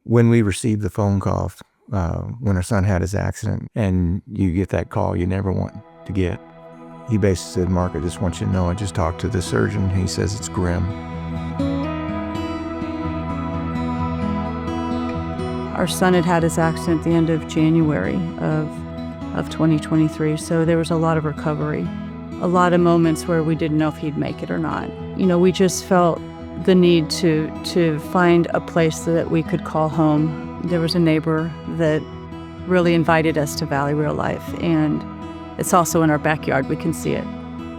When we received the phone call when our son had his accident, and you get that call you never want to get, he basically said, "Mark, I just want you to know I just talked to the surgeon. He says it's grim." Our son had his accident at the end of January of 2023, so there was a lot of recovery, a lot of moments where we didn't know if he'd make it or not. We just felt the need to find a place that we could call home. There was a neighbor that really invited us to Valley Real Life, and it's also in our backyard. We can see it.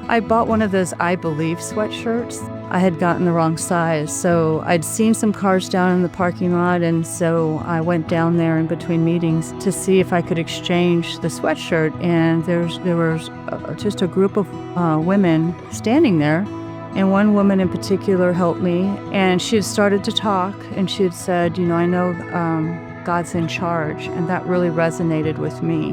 I bought one of those I Believe sweatshirts. I had gotten the wrong size, so I'd seen some cars down in the parking lot, and so I went down there in between meetings to see if I could exchange the sweatshirt, and there was just a group of women standing there, and one woman in particular helped me, and she had started to talk, and she had said, I know God's in charge, and that really resonated with me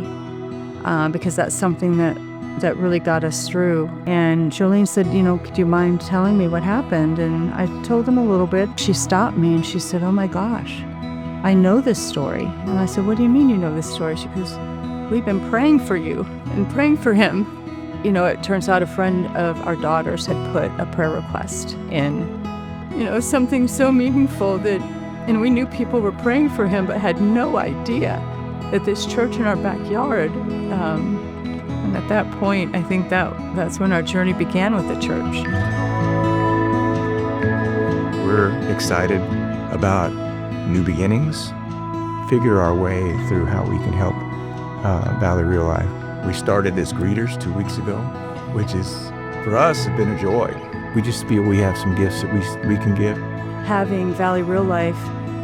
because that's something that really got us through. And Jolene said, could you mind telling me what happened? And I told them a little bit. She stopped me and she said, "Oh my gosh, I know this story." And I said, "What do you mean you know this story?" She goes, "We've been praying for you and praying for him." It turns out a friend of our daughter's had put a prayer request in, something so meaningful and we knew people were praying for him, but had no idea that this church in our backyard, and at that point, I think that's when our journey began with the church. We're excited about new beginnings, figure our way through how we can help Valley Real Life. We started as greeters 2 weeks ago, which is, for us, has been a joy. We just feel we have some gifts that we can give. Having Valley Real Life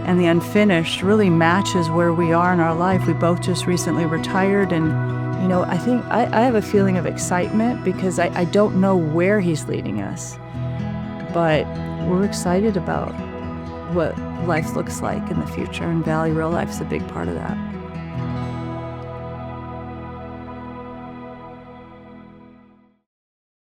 and the Unfinished really matches where we are in our life. We both just recently retired, and I think I have a feeling of excitement because I don't know where he's leading us, but we're excited about what life looks like in the future, and Valley Real Life's a big part of that.